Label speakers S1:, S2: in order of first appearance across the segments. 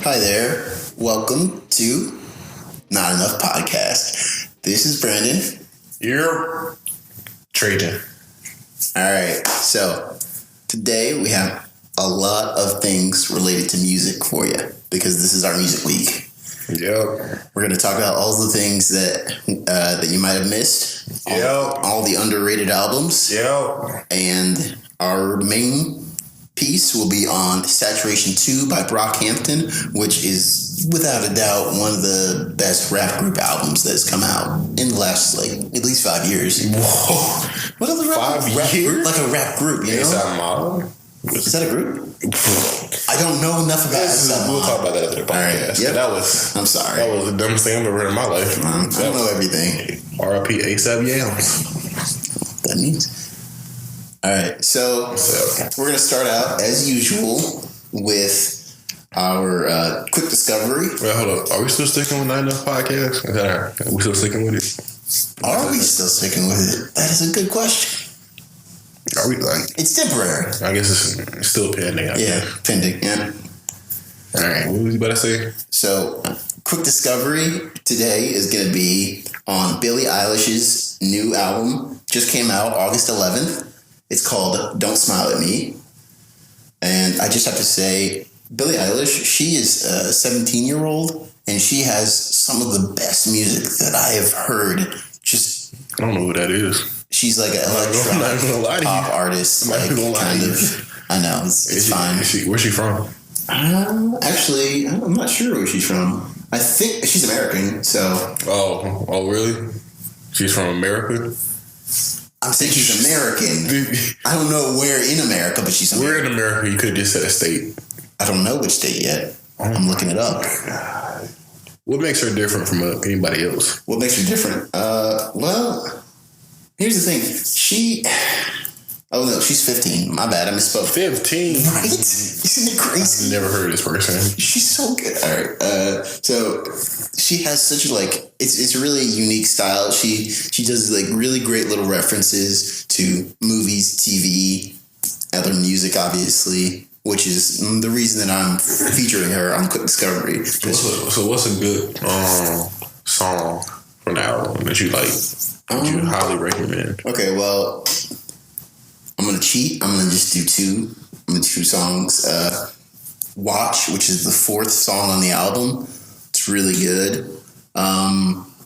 S1: Hi there. Welcome to Not Enough Podcast. This is Brandon.
S2: You're Trajan.
S1: All right. So today we have a lot of things related to music for you because this is our music week.
S2: Yep.
S1: We're going to talk about all the things that you might have missed.
S2: Yep.
S1: All the underrated albums.
S2: Yep.
S1: And our main piece will be on Saturation 2 by Brockhampton, which is without a doubt one of the best rap group albums that's come out in the last at least 5 years.
S2: Whoa.
S1: What other rap
S2: years?
S1: group? Like a rap group, you know?
S2: Is that model?
S1: Is that a group? I don't know enough about it.
S2: We'll talk about that after the podcast.
S1: Right. Yep.
S2: I'm sorry. That was the dumbest thing I've ever heard in my life.
S1: I don't know everything.
S2: R.I.P. ASAP Yams.
S1: That means. All right, so we're going to start out, as usual, with our quick discovery.
S2: Well, hold on. Are we still sticking with Not Enough Podcast? Are we still sticking with it?
S1: Are we still sticking with it? That is a good question.
S2: Are we like...
S1: It's temporary.
S2: I guess it's still pending.
S1: Pending, yeah.
S2: All right, what was you about to say?
S1: So, quick discovery today is going to be on Billie Eilish's new album. Just came out August 11th. It's called Don't Smile at Me. And I just have to say, Billie Eilish, she is a 17-year-old, and she has some of the best music that I have heard.
S2: I don't know who that is.
S1: She's like an electronic pop artist. I know, it's fine.
S2: Where's she from?
S1: Actually, I'm not sure where she's from. I think she's American, so...
S2: Oh, really? She's from America?
S1: I'm saying she's American. I don't know where in America, but she's American.
S2: Where in America? You could have just said a state.
S1: I don't know which state yet. I'm looking it up.
S2: What makes her different from anybody else?
S1: What makes her different? Well, here's the thing. She's 15. My bad, I misspoke.
S2: 15?
S1: Right? Isn't it crazy?
S2: I've never heard of this person.
S1: She's so good. All right. So she has such it's a really unique style. She does really great little references to movies, TV, other music, obviously, which is the reason that I'm featuring her on Quick Discovery.
S2: So what's a good song from the album that you like? That you highly recommend?
S1: Okay, well, I'm gonna cheat. I'm gonna just do two. I'm gonna do two songs. Watch, which is the fourth song on the album. It's really good.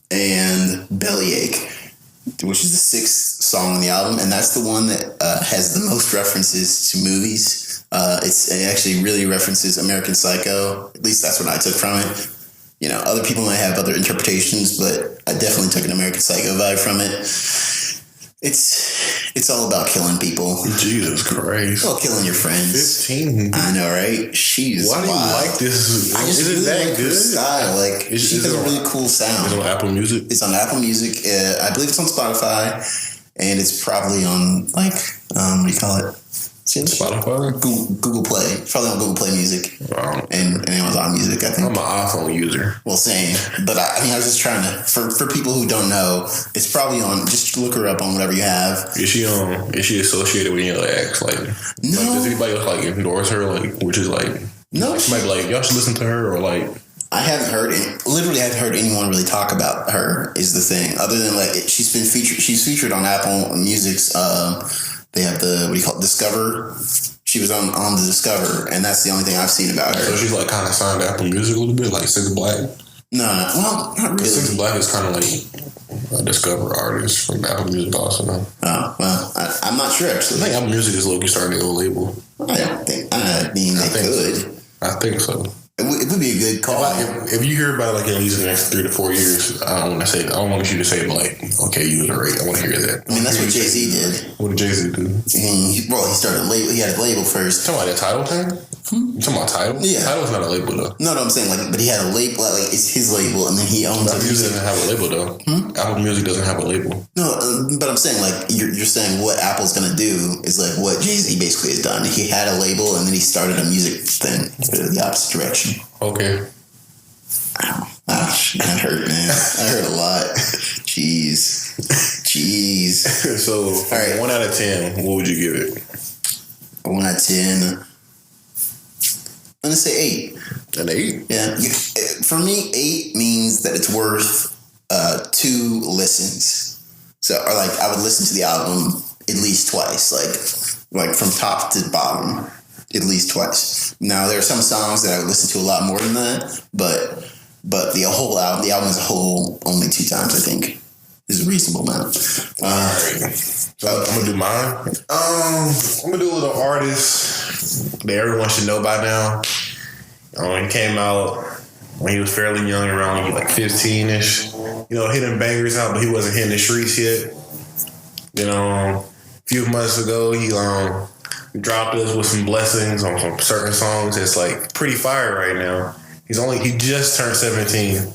S1: And Bellyache, which is the sixth song on the album, and that's the one that has the most references to movies. It actually really references American Psycho. At least that's what I took from it. You know, other people might have other interpretations, but I definitely took an American Psycho vibe from it. It's all about killing people.
S2: Jesus Christ.
S1: Well, killing your friends.
S2: 15.
S1: I know, right? She's
S2: Why do you
S1: wild.
S2: like this?
S1: I just
S2: Is it that
S1: like
S2: good?
S1: Her style. She has a really cool sound.
S2: It's on Apple Music?
S1: It's on Apple Music. I believe it's on Spotify. And it's probably on, what do you call it?
S2: Spotify?
S1: Google Play. It's probably on Google Play Music. And Amazon Music, I think.
S2: I'm an iPhone user.
S1: Well, same. But I was just trying to, for people who don't know, it's probably on, just look her up on whatever you have.
S2: Is she associated with any other acts?
S1: No.
S2: Does anybody else endorse her? Which is
S1: no.
S2: Somebody y'all should listen to her or
S1: I haven't heard anyone really talk about her is the thing. Other than she's featured on Apple Music's, they have Discover. She was on the Discover, and that's the only thing I've seen about her.
S2: So she's kind of signed to Apple Music a little bit, like Six Black?
S1: No. Well, not really.
S2: Six Black is kind of a Discover artist from Apple Music also.
S1: Oh, well, I'm not sure actually.
S2: I think Apple Music is low-key starting their own label.
S1: They could.
S2: I think so.
S1: It would be a good call.
S2: If you hear about at least the next 3 to 4 years, I don't want you to say okay, you was right. I want to hear that.
S1: I mean, that's what Jay-Z did.
S2: What did Jay-Z do?
S1: He started a label. He had a label first.
S2: You talking about that Tidal thing? You talking about Tidal?
S1: Yeah.
S2: Tidal's not a label though.
S1: No, I'm saying but he had a label. It's his label, and then he owns it.
S2: Apple Music doesn't have a label though. Apple Music doesn't have a label. No,
S1: but I'm saying you're saying what Apple's gonna do is what Jay-Z basically has done. He had a label, and then he started a music thing the opposite direction.
S2: Okay.
S1: Ouch, that hurt, man. I hurt a lot. Jeez.
S2: So, all right, 1 out of 10, what would you give it?
S1: 1 out of 10. I'm gonna say 8.
S2: An 8?
S1: Yeah. For me, 8 means that it's worth 2 listens. So, or like, I would listen to the album at least twice, like from top to bottom, at least twice. Now, there are some songs that I would listen to a lot more than that, but the whole album, the album as a whole, only 2 times, I think, is a reasonable amount.
S2: All right. So I'm gonna do mine. I'm gonna do a little artist that everyone should know by now. He came out when he was fairly young, around like 15-ish. Hitting bangers out, but he wasn't hitting the streets yet. A few months ago, he dropped us with some blessings on some certain songs. It's like pretty fire right now. He just turned 17.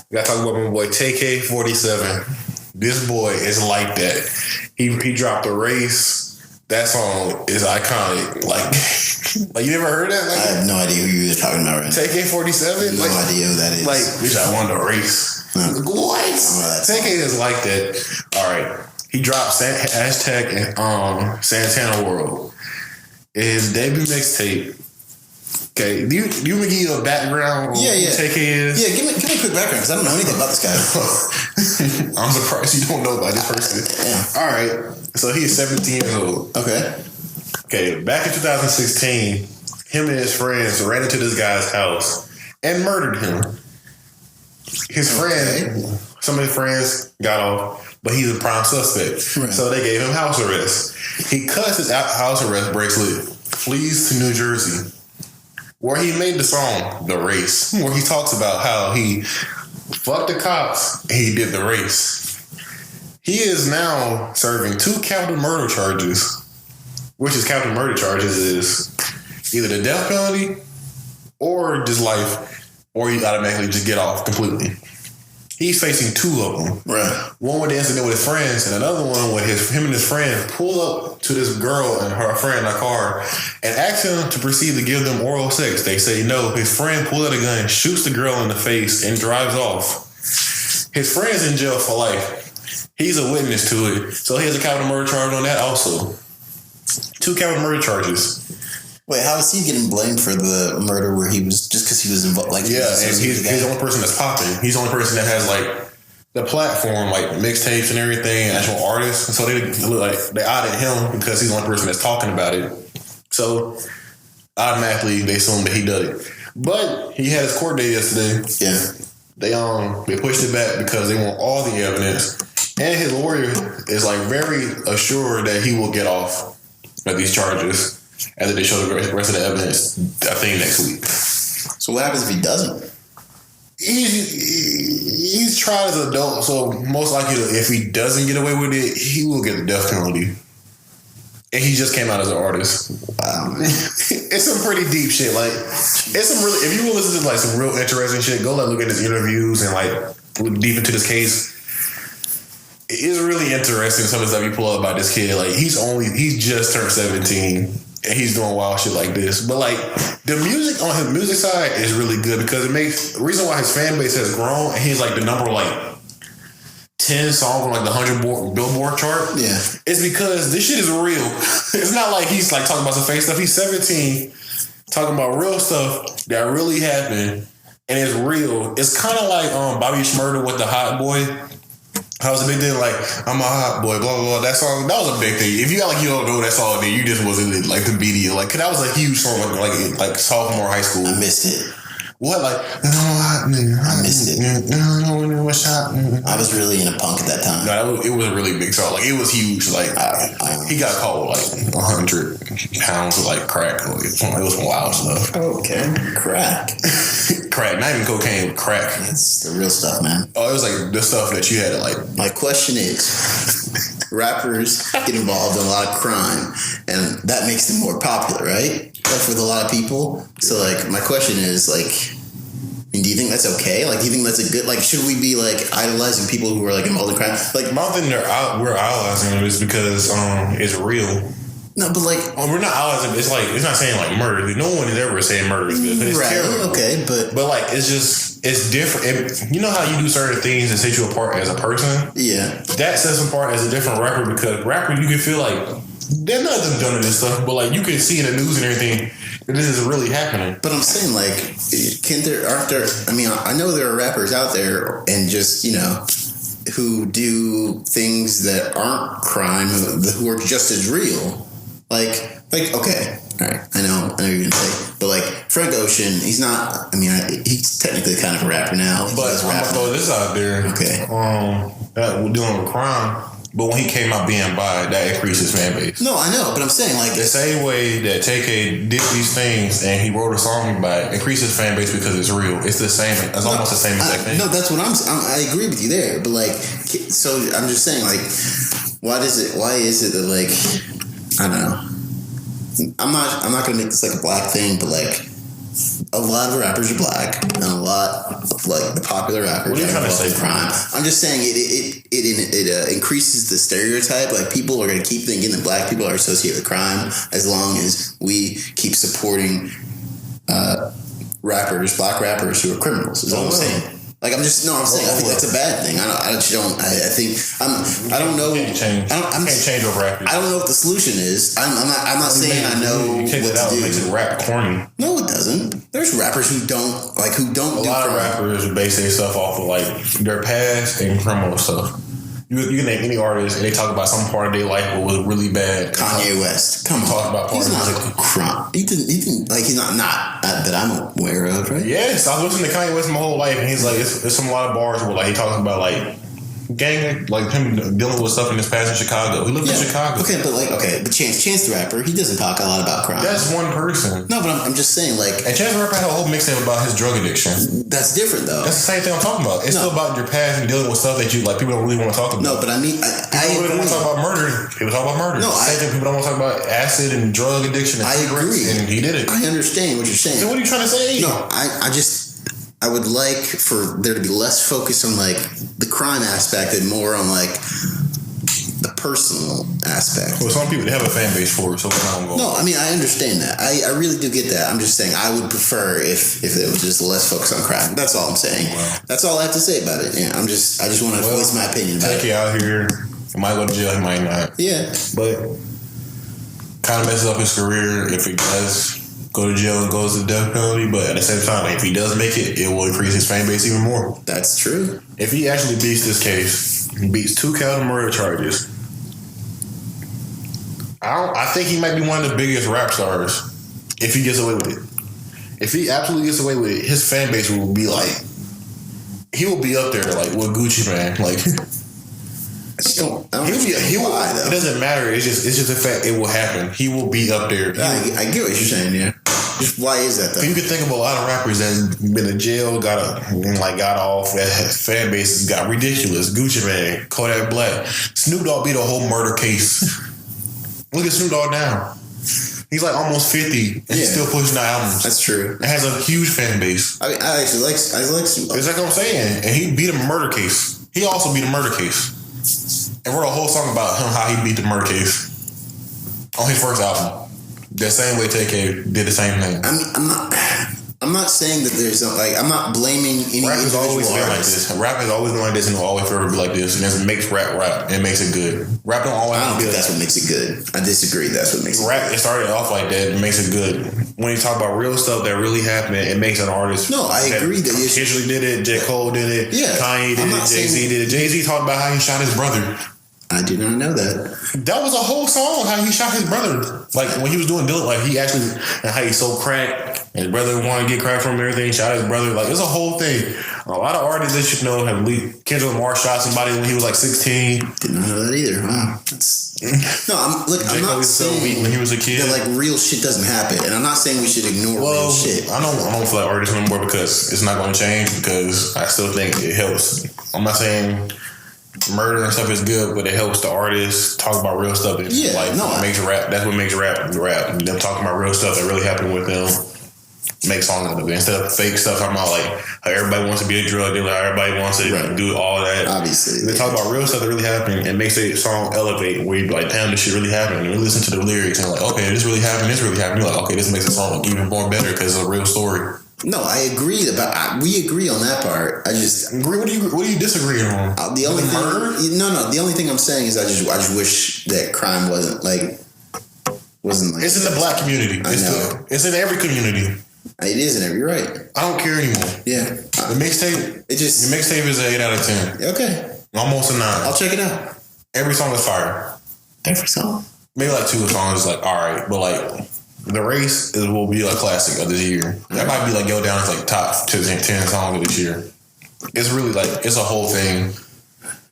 S2: We gotta talk about my boy TK47. This boy is like that. He dropped a race. That song is iconic. Like you never heard that?
S1: I have no idea who you're talking about right now.
S2: TK47?
S1: No idea who that is.
S2: Bitch, I won the race. What? TK is like that. All right. He dropped hashtag Santana World. His debut mixtape. Okay, do you want me to give you a background on who TK is?
S1: Yeah, give me a quick background because I don't know anything about this guy.
S2: I'm surprised you don't know about this person.
S1: Yeah.
S2: All right, so he's 17 years old. Okay, back in 2016, him and his friends ran into this guy's house and murdered him. His friend, some of his friends got off, but he's a prime suspect. Right. So they gave him house arrest. He cuts his house arrest bracelet, flees to New Jersey, where he made the song The Race, where he talks about how he fucked the cops and he did the race. He is now serving 2 capital murder charges, which is capital murder charges is either the death penalty or just life, or you automatically just get off completely. He's facing 2 of them.
S1: Right.
S2: One with the incident with his friends, and another one with him and his friend pull up to this girl and her friend in a car and ask him to proceed to give them oral sex. They say no. His friend pulls out a gun, shoots the girl in the face, and drives off. His friend's in jail for life. He's a witness to it, so he has a capital murder charge on that also. 2 capital murder charges.
S1: Wait, how is he getting blamed for the murder where he was just because he was involved?
S2: And he's the only person that's popping. He's the only person that has the platform, mixtapes and everything, actual artists. So they outed him because he's the only person that's talking about it. So automatically they assume that he did it. But he had his court date yesterday.
S1: Yeah.
S2: They pushed it back because they want all the evidence, and his lawyer is very assured that he will get off of these charges after they show the rest of the evidence, I think, next week.
S1: So what happens if he doesn't?
S2: He's tried as an adult, so most likely if he doesn't get away with it, he will get the death penalty. And he just came out as an artist.
S1: Wow.
S2: It's some pretty deep shit. It's some really, if you will listen to some real interesting shit, go look at his interviews and look deep into this case. It's really interesting some of the stuff you pull up about this kid. He's just turned 17. And he's doing wild shit like this. But the music on his music side is really good because it makes the reason why his fan base has grown, and he's the number 10 song on the 100 Billboard chart.
S1: Yeah.
S2: It's because this shit is real. It's not like he's talking about some fake stuff. He's 17 talking about real stuff that really happened and it's real. It's kind of like Bobby Shmurda with the Hot Boy. How was a big thing? I'm a hot boy, blah, blah, blah. That song, that was a big thing. If you you don't know that song, then you just wasn't the media. Cause that was a huge song, like sophomore high school.
S1: I missed it.
S2: What? I
S1: missed it. I was really into punk at that time.
S2: No, it was a really big song. It was huge. He got caught with 100 pounds of crack. It was some wild stuff.
S1: Okay. Crack.
S2: Crack. Not even cocaine, crack.
S1: That's the real stuff, man.
S2: Oh, it was the stuff that you had to
S1: My question is, rappers get involved in a lot of crime, and that makes them more popular, right? With a lot of people. So my question is do you think that's okay? Do you think that's a good should we be idolizing people who are involved in crime?
S2: My thing we're idolizing them is because it's real.
S1: No, but
S2: we're not idolizing. It's not saying murder. No one is ever saying murder is good. But it's terrible.
S1: Okay, but
S2: it's different. You know how you do certain things that set you apart as a person?
S1: Yeah.
S2: That sets them apart as a different rapper because rapper you can feel They're not them doing this stuff, but like you can see in the news and everything that this is really happening.
S1: But I'm saying, like, aren't there? I mean, I know there are rappers out there and just who do things that aren't crime, who are just as real. Like okay, all right, I know what you're gonna say, but like Frank Ocean, he's not. I mean, he's technically kind of a rapper now.
S2: But I'm gonna throw this out there.
S1: Okay,
S2: that we're dealing with crime. But when he came out being bi, that increased his fan base.
S1: No, I know, but I'm saying like
S2: the same way that TK did these things and he wrote a song about it, increased his fan base because it's real. It's the same. It's almost the same exact thing.
S1: No, that's what I agree with you there. But like, so I'm just saying like, why is it that like, I don't know. I'm not gonna make this like a black thing, but like a lot of rappers are black, and a lot of like the popular rappers are involved in crime. I'm just saying it increases the stereotype. Like people are gonna keep thinking that black people are associated with crime as long as we keep supporting black rappers who are criminals. Is all I'm saying. Like I'm saying I think that's a bad thing. I don't know.
S2: You can't change over rappers.
S1: I don't know what the solution is. I'm not saying I know what to do.
S2: It makes it rap corny.
S1: No, it doesn't. There's rappers who don't. A lot
S2: of rappers base their stuff off of like their past and criminal stuff. You can name any artist and they talk about some part of their life that was really bad.
S1: Kanye West, come on,
S2: talk about part
S1: he's not a crime. He didn't like he's not that I'm aware of, right?
S2: Yes, I was listening to Kanye West my whole life, and he's like, there's a lot of bars where like he talks about like gang, like him dealing with stuff in his past in Chicago. He lived in Chicago.
S1: But Chance the Rapper, he doesn't talk a lot about crime.
S2: That's one person.
S1: No, but I'm just saying like.
S2: And Chance the Rapper had a whole mixtape about his drug addiction.
S1: That's different though.
S2: That's the same thing I'm talking about. It's still about your past and dealing with stuff that you like. People don't really want to talk about.
S1: No, but I mean, I
S2: really want to talk about murder. People talk about murder.
S1: No,
S2: people don't want to talk about acid and drug addiction. And
S1: I agree,
S2: and he did it.
S1: I understand what you're saying.
S2: So what are you trying to say?
S1: No, I would like for there to be less focus on like the crime aspect and more on like the personal aspect.
S2: Well, some people have a fan base for it, so we're not going to go.
S1: No, I mean I understand that. I really do get that. I'm just saying I would prefer if there was just less focus on crime. That's all I'm saying. Wow. That's all I have to say about it. Yeah, I just want to voice my opinion about it.
S2: Take you out here. He might go to jail. He might not.
S1: Yeah,
S2: but kind of messes up his career if he does go to jail and goes to death penalty, but at the same time, if he does make it, it will increase his fan base even more.
S1: That's true.
S2: If he actually beats this case, he beats 2 count of murder charges. I think he might be one of the biggest rap stars if he gets away with it. If he absolutely gets away with it, his fan base will be like, he will be up there like with Gucci Mane. Like, it doesn't matter. It's just a fact. It will happen. He will be up there.
S1: I get what you're saying. Yeah. Just why is that though?
S2: You can think of a lot of rappers that's been in jail, got off. That fan bases got ridiculous. Gucci Mane, Kodak Black, Snoop Dogg beat a whole murder case. Look at Snoop Dogg now. He's like almost 50 and he's still pushing out albums.
S1: That's true.
S2: It has a huge fan base.
S1: I mean, I like Snoop Dogg.
S2: It's like I'm saying. And he beat a murder case. He also beat a murder case. And wrote a whole song about him, how he beat the murder case on his first album. The same way TK did the same thing.
S1: I'm not saying that there's I'm not blaming any
S2: rap has always been like
S1: artist.
S2: this. Rap has always been like this and will always forever be like this. And it makes rap. It makes it good. Rap don't always.
S1: I don't think that's what makes it good. I disagree. That's what makes it
S2: rap.
S1: Good.
S2: It started off like that. It makes it good. When you talk about real stuff that really happened, it makes an artist.
S1: No, I agree that
S2: Kendrick did it. J. Cole did it.
S1: Yeah,
S2: Kanye did it. Jay-Z did it. Jay-Z talked about how he shot his brother.
S1: I did not know that.
S2: That was a whole song, how he shot his brother. Like, when he was doing Dylan, like, he actually, and how he sold crack, and his brother wanted to get crack from him and everything, shot his brother. Like, it's a whole thing. A lot of artists that you know have leaked. Kendrick Lamar shot somebody when he was like 16.
S1: Didn't know that either. Wow. I'm not saying
S2: when he was a kid
S1: that, like, real shit doesn't happen. And I'm not saying we should ignore real shit.
S2: I don't feel like artists anymore because it's not going to change, because I still think it helps. I'm not saying murder and stuff is good, but it helps the artists talk about real stuff. It makes rap. That's what makes rap. Them talking about real stuff that really happened with them. Make songs out of it instead of fake stuff. Talking about like how everybody wants to be a drug dealer, how everybody wants to do all that.
S1: Obviously,
S2: they talk about real stuff that really happened and makes a song elevate. Where you be like, damn, this shit really happened. And you listen to the lyrics and like, okay, this really happened. This really happened. You're like, okay, this makes the song even more better because it's a real story.
S1: No, I agree we agree on that part. I just
S2: agree. What do you disagree on?
S1: The only thing I'm saying is I just wish that crime wasn't like wasn't like.
S2: It's in the black community. It's in every community.
S1: It is in every. You're right.
S2: I don't care anymore.
S1: Yeah.
S2: The mixtape. The mixtape is an 8 out of 10.
S1: Okay.
S2: Almost a 9.
S1: I'll check it out.
S2: Every song is fire.
S1: Every song.
S2: Maybe like 2 songs is like all right, but like The Race will be a classic of this year. That might be like go down as like top 10 songs of this year. It's really like it's a whole thing.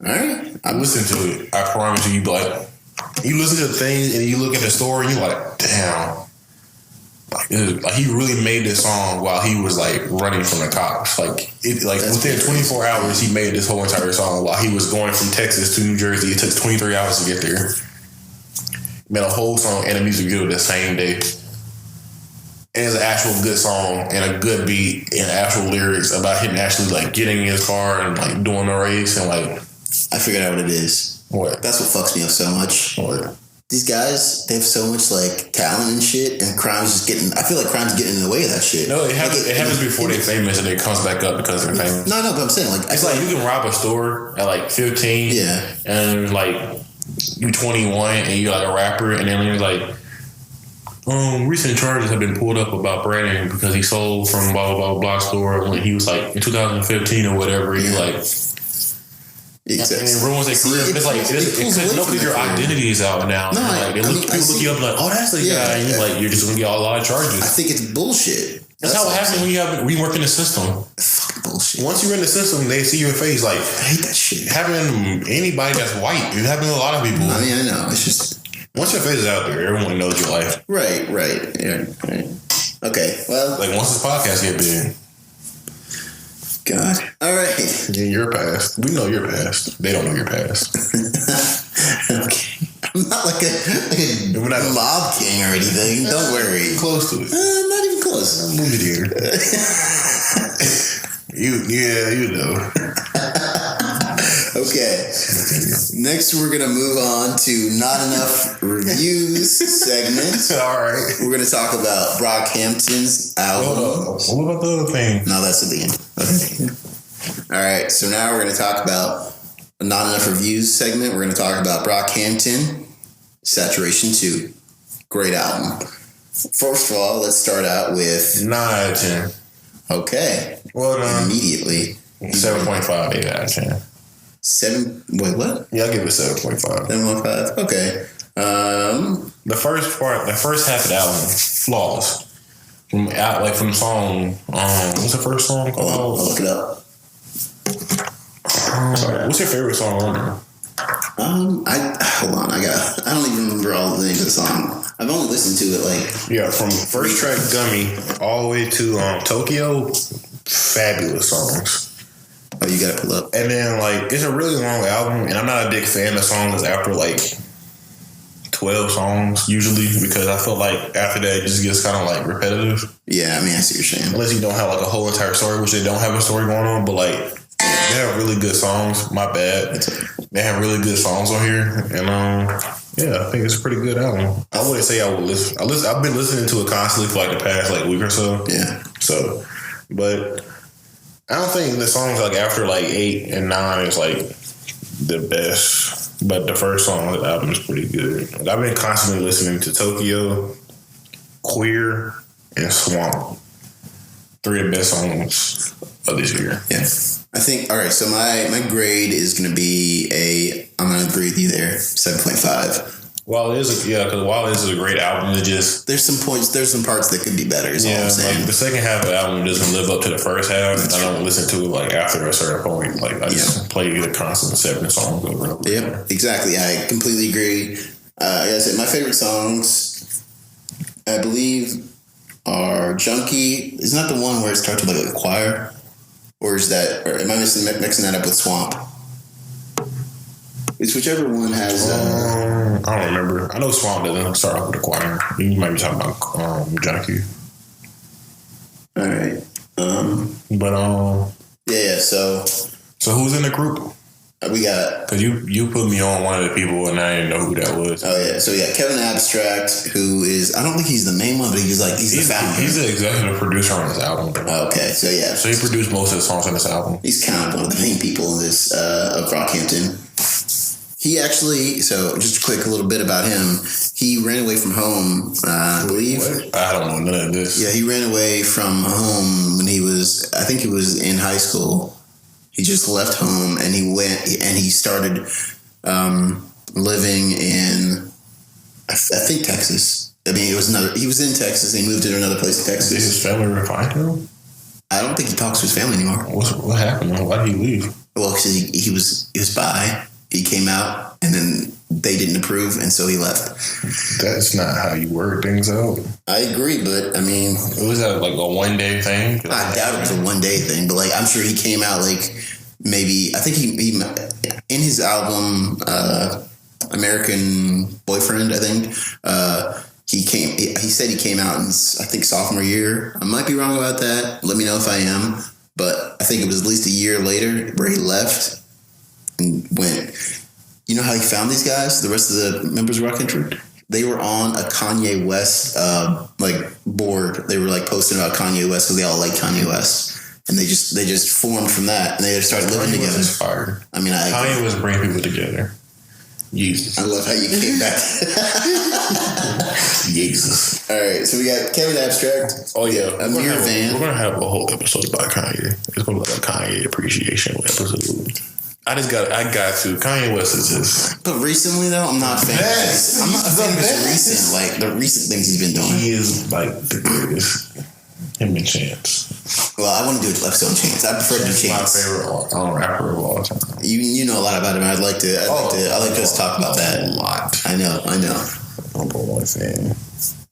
S1: All right,
S2: I listen to it. I promise you, be like, you listen to the things and you look at the story, and you're like, damn. Like he really made this song while he was like running from the cops. Like within 24 hours, he made this whole entire song while he was going from Texas to New Jersey. It took 23 hours to get there. Made a whole song and a music video the same day. And it's an actual good song and a good beat and actual lyrics about him actually like getting in his car and like doing the race and like.
S1: I figured out what it is.
S2: What?
S1: That's what fucks me up so much.
S2: What?
S1: These guys, they have so much like talent and shit, and crime's just getting. I feel like crime's getting in the way of that shit.
S2: No, it happens before they're famous, and it comes back up because they're famous.
S1: No, but I'm saying like
S2: it's like you can rob a store at like 15,
S1: yeah,
S2: and like you 21 and you're like a rapper, and then you're like, recent charges have been pulled up about Brandon because he sold from blah blah blah blah store when he was like in 2015 or whatever. And you're like. Exactly. And it ruins their career. It's like because your identity is out now.
S1: No,
S2: like, people look you up like, oh, that's the guy. And you're like, you're just gonna get a lot of charges.
S1: I think it's bullshit.
S2: That's how it happens when you work in the system.
S1: Fucking bullshit.
S2: Once you're in the system, they see your face. Like
S1: I hate that shit.
S2: Having anybody that's white, it happens to a lot of people.
S1: I mean, I know. It's just
S2: once your face is out there, everyone knows your life.
S1: Right. Yeah, right. Okay. Well,
S2: like once this podcast get big.
S1: God. All right.
S2: Yeah, your past. We know your past. They don't know your past.
S1: Okay. I'm not like a mob king or anything. Don't worry.
S2: Close to it.
S1: Not even close.
S2: Move it here. you know.
S1: Okay. Next, we're going to move on to Not Enough Reviews segment.
S2: All right.
S1: We're going to talk about Brockhampton's album.
S2: What about the other thing?
S1: No, that's at the end. Okay. All right. So now we're going to talk about Not Enough Reviews segment. We're going to talk about Brockhampton, Saturation 2. Great album. First of all, let's start out with
S2: 9 out of 10.
S1: Okay.
S2: Well done.
S1: Immediately.
S2: 7.5, 8 out of 10.
S1: 7. Wait, what?
S2: Yeah, I'll give it 7.5.
S1: 7.5. Okay.
S2: The first half of the album, flawless. From the song. What's the first song called?
S1: I'll look it up.
S2: What's your favorite song on there?
S1: Hold on. I don't even remember all the names of the song. I've only listened to it like
S2: from first track Gummy all the way to Tokyo. Fabulous songs.
S1: Oh, you gotta pull up.
S2: And then like it's a really long album, and I'm not a big fan of songs after like 12 songs usually because I feel like after that it just gets kind of like repetitive.
S1: Yeah, I mean I see what you're saying.
S2: Unless you don't have like a whole entire story, which they don't have a story going on, but like they have really good songs. My bad. They have really good songs on here, and yeah, I think it's a pretty good album. I wouldn't say I would listen. I've been listening to it constantly for like the past like week or so.
S1: Yeah.
S2: So, but I don't think the songs like after like 8 and 9 is like the best. But the first song on the album is pretty good. Like, I've been constantly listening to Tokyo, Queer, and Swamp. 3 of the best songs of this year.
S1: Yeah. I think, all right, so my grade is going to be I'm going to agree with you there, 7.5.
S2: While it is a great album, it just...
S1: There's some parts that could be better, is all I'm saying.
S2: Like the second half of the album doesn't live up to the first half. I don't listen to it like after a certain point. Like I just play the constant 7 songs over and over.
S1: Yeah, exactly. I completely agree. Like I said, my favorite songs, I believe, are Junkie. Isn't that the one where it starts with like a choir? Or am I mixing that up with Swamp? It's whichever one has.
S2: I don't remember. I know Swamp doesn't start off with a choir. You might be talking about Junkie.
S1: All right. Yeah.
S2: So who's in the group?
S1: We got,
S2: because you put me on one of the people and I didn't know who that was.
S1: Oh yeah, so yeah, Kevin Abstract, who is, I don't think he's the main one, but he's the founder.
S2: He's the executive producer on this album.
S1: Okay, so yeah,
S2: so he produced most of the songs on this album.
S1: He's kind of one of the main people in this of Brockhampton. He actually, so just a little bit about him. He ran away from home, I believe.
S2: What? I don't know none of this.
S1: Yeah, he ran away from home when he was, I think he was in high school. He just left home and he went and he started living in, I think, Texas. I mean, he was in Texas and he moved to another place in Texas.
S2: Did his family refine him?
S1: I don't think he talks to his family anymore.
S2: What happened? Why did he leave?
S1: Well, because he was bi. He came out and then they didn't approve, and so he left.
S2: That's not how you work things out. I
S1: agree, but I mean,
S2: was that like a one day thing?
S1: I doubt it was a one day thing, but like I'm sure he came out like maybe. I think he in his album American Boyfriend. I think he said he came out in I think sophomore year. I might be wrong about that. Let me know if I am, but I think it was at least a year later where he left and went. You know how he found these guys? The rest of the members of Rockhampton? They were on a Kanye West board. They were like posting about Kanye West because they all like Kanye West, and they just formed from that, and they just started living together.
S2: Was inspired.
S1: I mean,
S2: Kanye was bringing people together. Jesus.
S1: I love how you came back.
S2: Jesus.
S1: All right, so we got Kevin Abstract.
S2: Oh yeah,
S1: Amir Van.
S2: We're gonna have a whole episode about Kanye. It's gonna be like a Kanye appreciation episode. I got to. Kanye West is just.
S1: But recently though, I'm not a fan. I'm not a fan of his recent, like the recent things he's been doing.
S2: He is like the greatest. Him and Chance.
S1: Well, I want to do an episode on Chance. I prefer to do Chance.
S2: My favorite rapper of all time.
S1: You know a lot about him. I'd like to just talk about that
S2: a lot.
S1: I know.
S2: I'm a one fan.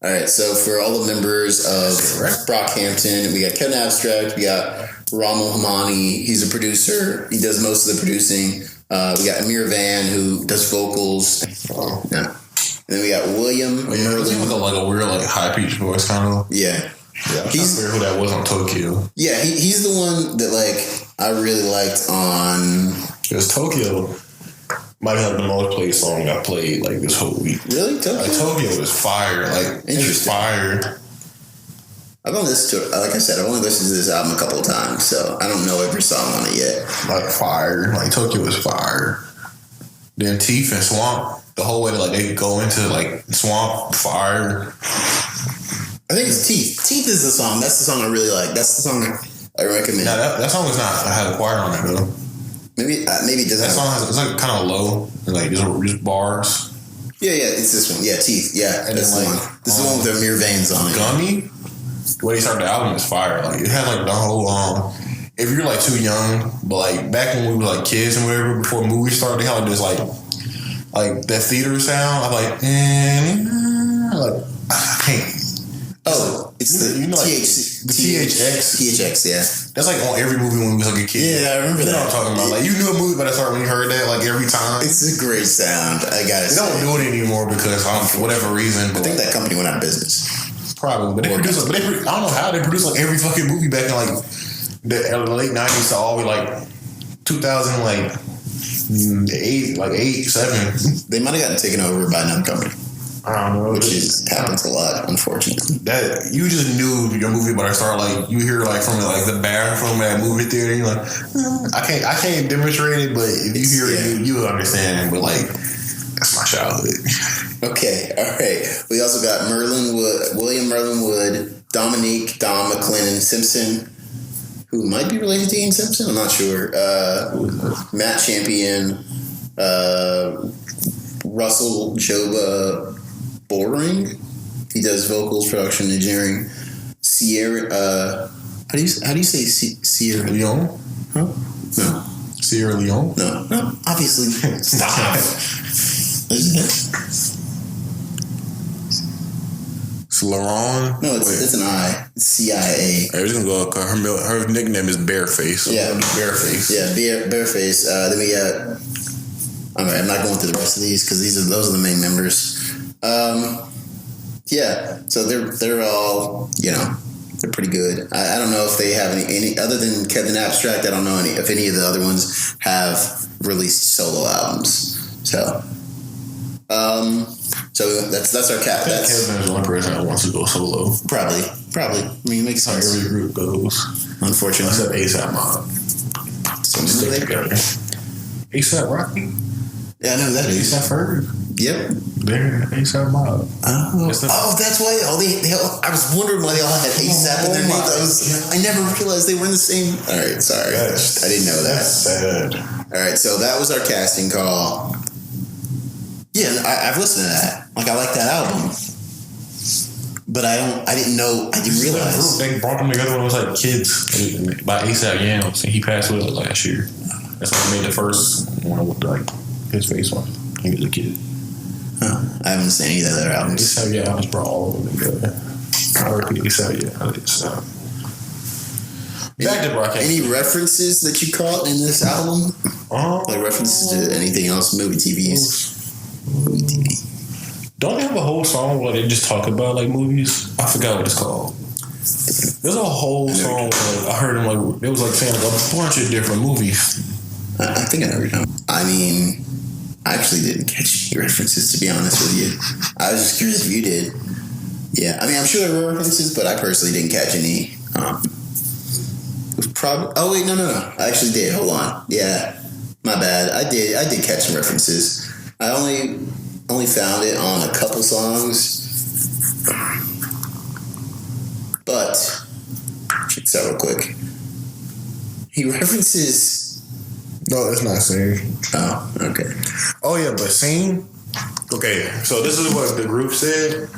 S1: All right, so for all the members of Brockhampton, we got Kevin Abstract, we got Ramal Hamani. He's a producer. He does most of the producing. We got Amir Van, who does vocals. Yeah. And then we got William Merlin.
S2: With like a weird, like high pitched voice, kind of.
S1: Yeah.
S2: He's who that was on Tokyo.
S1: Yeah, he's the one that like I really liked on.
S2: Because Tokyo might have the most played song I played like this whole week.
S1: Really, Tokyo?
S2: Like, Tokyo is fire. Like it's fire.
S1: I've only listened to it. Like I said, I've only listened to this album a couple of times, so I don't know every song on it yet.
S2: Like fire. Like Tokyo is fire. Then Teeth and Swamp, the whole way like they go into like Swamp, fire.
S1: I think it's Teeth. Teeth is the song. That's the song I really like. That's the song I recommend.
S2: Now that song is not. I have a choir on it though.
S1: Maybe it doesn't.
S2: That song has, it's like kind of low, and like just bars.
S1: Yeah, it's this one. Yeah, Teeth. Yeah, and that's the one. This is the one with Amir Veins on it.
S2: Gummy. The way he started the album is fire. Like it had like the whole. If you're like too young, but like back when we were like kids and whatever, before movies started, they had like this like that theater sound. I'm like, I can't.
S1: Oh, it's the THX, yeah.
S2: That's like on every movie when we was like a kid.
S1: Yeah, I remember that.
S2: You know what I'm talking about. Like you knew a movie by the start when you heard that, like every time.
S1: It's a great sound. I gotta say.
S2: They don't do it anymore because for whatever reason.
S1: I think that company went out of business.
S2: Probably, but they produce. I don't know how they produce like every fucking movie back in like the late '90s to all like 2000 like 8, like 8, 7.
S1: They might have gotten taken over by another company.
S2: I don't know.
S1: Which happens a lot, unfortunately.
S2: That you just knew your movie by the start. Like you hear like from like the bathroom at movie theater, you're like, I can't demonstrate it, but if you hear it, you understand. But like, that's my childhood.
S1: Okay, all right. We also got William Merlin Wood, Dominique Dom McLennan Simpson, who might be related to Ian Simpson. I'm not sure. Matt Champion, Russell Joba Boring. He does vocals, production, engineering. Sierra. How do you say Sierra
S2: Leone?
S1: Huh? No.
S2: Sierra Leone?
S1: No. Obviously. Stop.
S2: It's Laron?
S1: No, it's an I. It's CIA.
S2: I was gonna go. Her nickname is Bareface. So
S1: yeah,
S2: Bareface.
S1: Yeah, Bareface. Then we got. Alright, I'm not going through the rest of these because those are the main members. Yeah, so they're all, they're pretty good. I don't know if they have any other than Kevin Abstract. I don't know if any of the other ones have released solo albums. So that's our cap.
S2: Kevin is one person that wants to go solo.
S1: Probably. I mean, it makes sense.
S2: Every group goes.
S1: Unfortunately,
S2: except ASAP Mob. So stick together. ASAP Rocky.
S1: Yeah, I know that is.
S2: ASAP Ferg.
S1: Yep.
S2: They're ASAP Mob.
S1: Oh, that's why. I was wondering why they all had ASAP in their names. I never realized they were in the same. All right, sorry. I didn't know that.
S2: That's sad.
S1: All right, so that was our casting call. Yeah, I've listened to that. Like, I like that album. But I didn't realize.
S2: They brought them together when it was like Kids by ASAP Yams, and he passed away last year. That's when I made the first one with like his face on. He was a kid.
S1: Huh. I haven't listened to any of the other albums.
S2: ASAP Yams brought all of them together. ASAP Yams. Back to Brockhampton.
S1: Any references that you caught in this album? Like references to anything else? Movie, TVs? Movie, TV.
S2: Don't they have a whole song where they just talk about like movies? I forgot what it's called. There's a whole song where I heard them like it was like saying like a bunch of different movies.
S1: I think I never know. I mean, I actually didn't catch any references, to be honest with you. I was just curious if you did. Yeah, I mean, I'm sure there were references, but I personally didn't catch any. Oh wait, no. I actually did. Hold on. Yeah, my bad. I did catch some references. I only found it on a couple songs, but check this out real quick. He references.
S2: No, it's not Sing.
S1: Oh, okay.
S2: Oh yeah, but Sing. Okay, so this is what the group said.